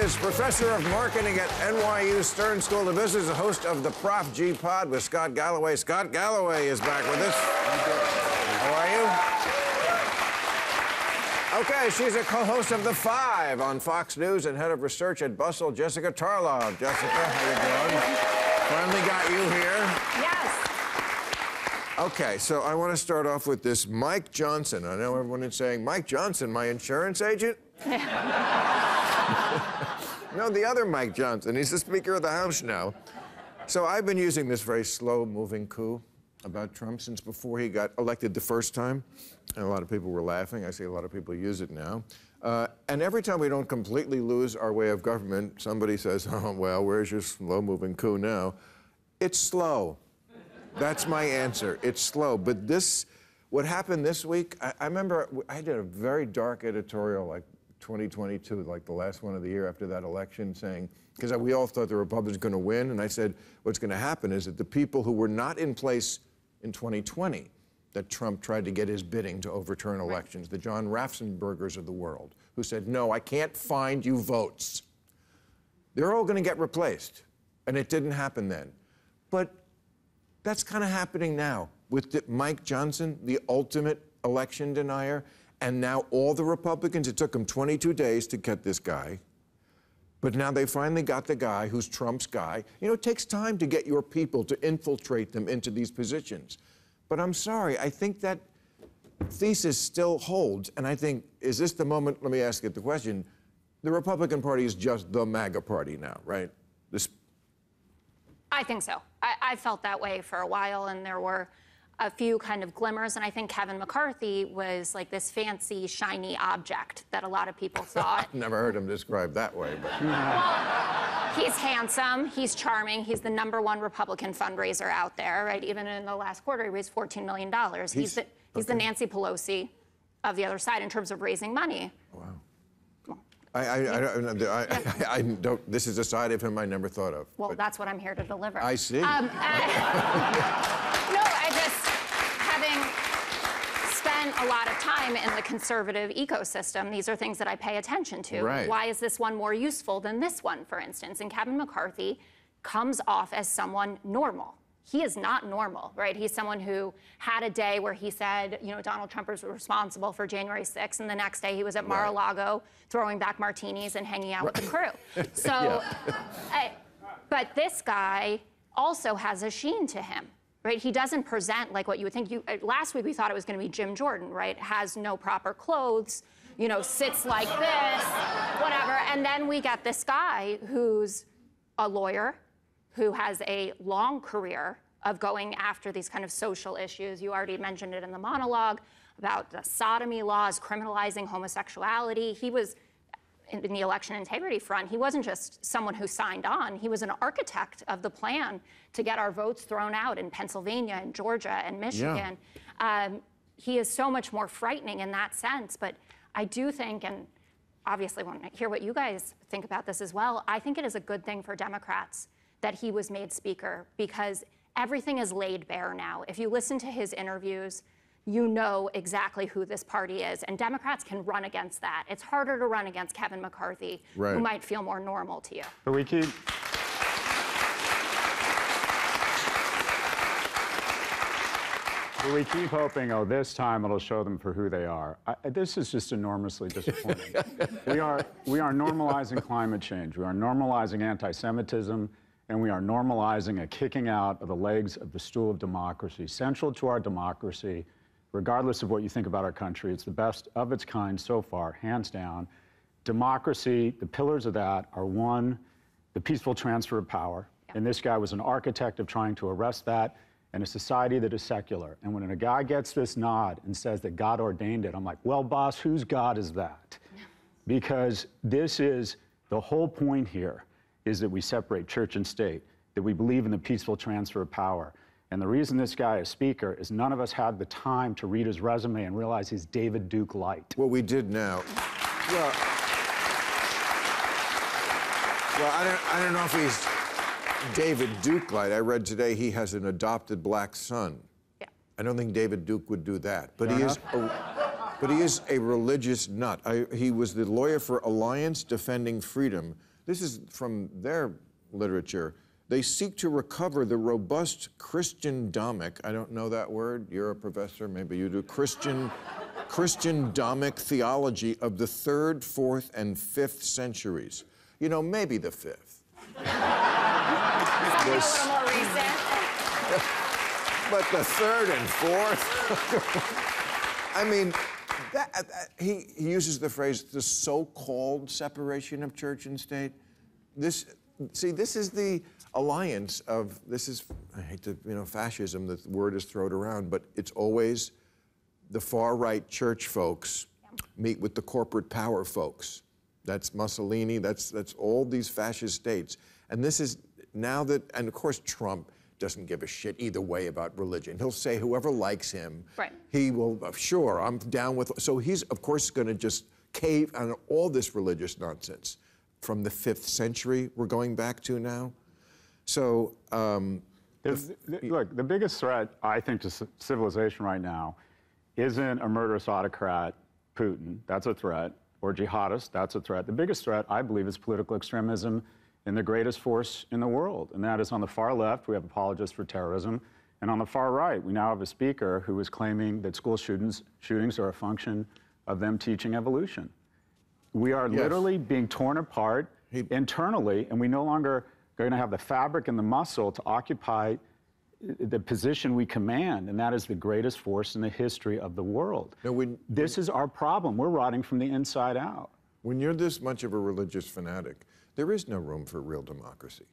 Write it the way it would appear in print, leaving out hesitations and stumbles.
is professor of marketing at NYU Stern School of Business, a host of the Prof G Pod with Scott Galloway. Scott Galloway is back with us. How are you? Okay, she's a co-host of The Five on Fox News and head of research at Bustle, Jessica Tarlov. Jessica, how you doing? Finally got you here. Yes. Okay, so I want to start off with this Mike Johnson. I know everyone is saying, Mike Johnson, my insurance agent? No, the other Mike Johnson. He's the Speaker of the House now. So I've been using this very slow-moving coup about Trump since before he got elected the first time. And a lot of people were laughing. I see a lot of people use it now. And every time we don't completely lose our way of government, somebody says, oh, well, where's your slow-moving coup now? It's slow. That's my answer. It's slow. But this, what happened this week, I remember I did a very dark editorial, like 2022, like the last one of the year after that election, saying, because we all thought the Republicans were going to win, and I said, what's going to happen is that the people who were not in place in 2020, that Trump tried to get his bidding to overturn elections, the John Ratzenbergers of the world, who said, no, I can't find you votes. They're all going to get replaced. And it didn't happen then. But that's kind of happening now with Mike Johnson, the ultimate election denier, and now all the Republicans, it took them 22 days to get this guy, but now they finally got the guy who's Trump's guy. You know, it takes time to get your people to infiltrate them into these positions. But I'm sorry, I think that thesis still holds, and I think, is this the moment, let me ask you the question, the Republican Party is just the MAGA party now, right? I think so. I felt that way for a while, and there were a few kind of glimmers, and I think Kevin McCarthy was like this fancy, shiny object that a lot of people thought. I've never heard him described that way, but... Well, he's handsome, he's charming, he's the #1 Republican fundraiser out there, right? Even in the last quarter, he raised $14 million. He's the Nancy Pelosi of the other side in terms of raising money. Wow. I don't, this is a side of him I never thought of. Well, that's what I'm here to deliver. I see. No, I just, having spent a lot of time in the conservative ecosystem, these are things that I pay attention to. Right. Why is this one more useful than this one, for instance? And Kevin McCarthy comes off as someone normal. He is not normal, right? He's someone who had a day where he said, you know, Donald Trump was responsible for January 6th, and the next day he was at Mar-a-Lago throwing back martinis and hanging out with the crew. So, but this guy also has a sheen to him, right? He doesn't present like what you would think. Last week we thought it was going to be Jim Jordan, right? Has no proper clothes, you know, sits like this, whatever. And then we get this guy who's a lawyer, who has a long career of going after these kind of social issues. You already mentioned it in the monologue about the sodomy laws, criminalizing homosexuality. He was, in the election integrity front, he wasn't just someone who signed on, he was an architect of the plan to get our votes thrown out in Pennsylvania and Georgia and Michigan. Yeah. He is so much more frightening in that sense, but I do think, and obviously want to hear what you guys think about this as well, I think it is a good thing for Democrats that he was made speaker, because everything is laid bare now. If you listen to his interviews, you know exactly who this party is, and Democrats can run against that. It's harder to run against Kevin McCarthy, who might feel more normal to you. But we keep... We keep hoping, oh, this time it'll show them for who they are. This is just enormously disappointing. We are normalizing climate change. We are normalizing anti-Semitism. And we are normalizing a kicking out of the legs of the stool of democracy. Central to our democracy, regardless of what you think about our country, it's the best of its kind so far, hands down. Democracy, the pillars of that are, one, the peaceful transfer of power. And this guy was an architect of trying to arrest that in a society that is secular. And when a guy gets this nod and says that God ordained it, I'm like, well, boss, whose God is that? Because this is the whole point here. Is that we separate church and state, that we believe in the peaceful transfer of power. And the reason this guy is speaker is none of us had the time to read his resume and realize he's David Duke light. Well, we did now. Well, I don't know if he's David Duke light. I read today he has an adopted black son. Yeah. I don't think David Duke would do that. But he is a religious nut. He was the lawyer for Alliance Defending Freedom, This is from their literature. They seek to recover the robust Christian-domic, I don't know that word, you're a professor, maybe you do, Christian-domic theology of the 3rd, 4th, and 5th centuries. You know, maybe the 5th. Something a little more recent. But the 3rd and 4th? I mean, he uses the phrase, the so-called separation of church and state. This is the alliance of, I hate to, fascism, the word is thrown around, but it's always the far-right church folks meet with the corporate power folks. That's Mussolini, that's all these fascist states. And this is now that, and of course Trump doesn't give a shit either way about religion. He'll say whoever likes him, right. He will, sure, I'm down with, so he's of course gonna just cave on all this religious nonsense. From the 5th century we're going back to now. So, look, the biggest threat, I think, to civilization right now isn't a murderous autocrat, Putin, that's a threat, or jihadist, that's a threat. The biggest threat, I believe, is political extremism in the greatest force in the world, and that is on the far left, we have apologists for terrorism, and on the far right, we now have a speaker who is claiming that school shootings are a function of them teaching evolution. We are literally being torn apart internally, and we no longer going to have the fabric and the muscle to occupy the position we command, and that is the greatest force in the history of the world. Now, this is our problem. We're rotting from the inside out. When you're this much of a religious fanatic, there is no room for real democracy.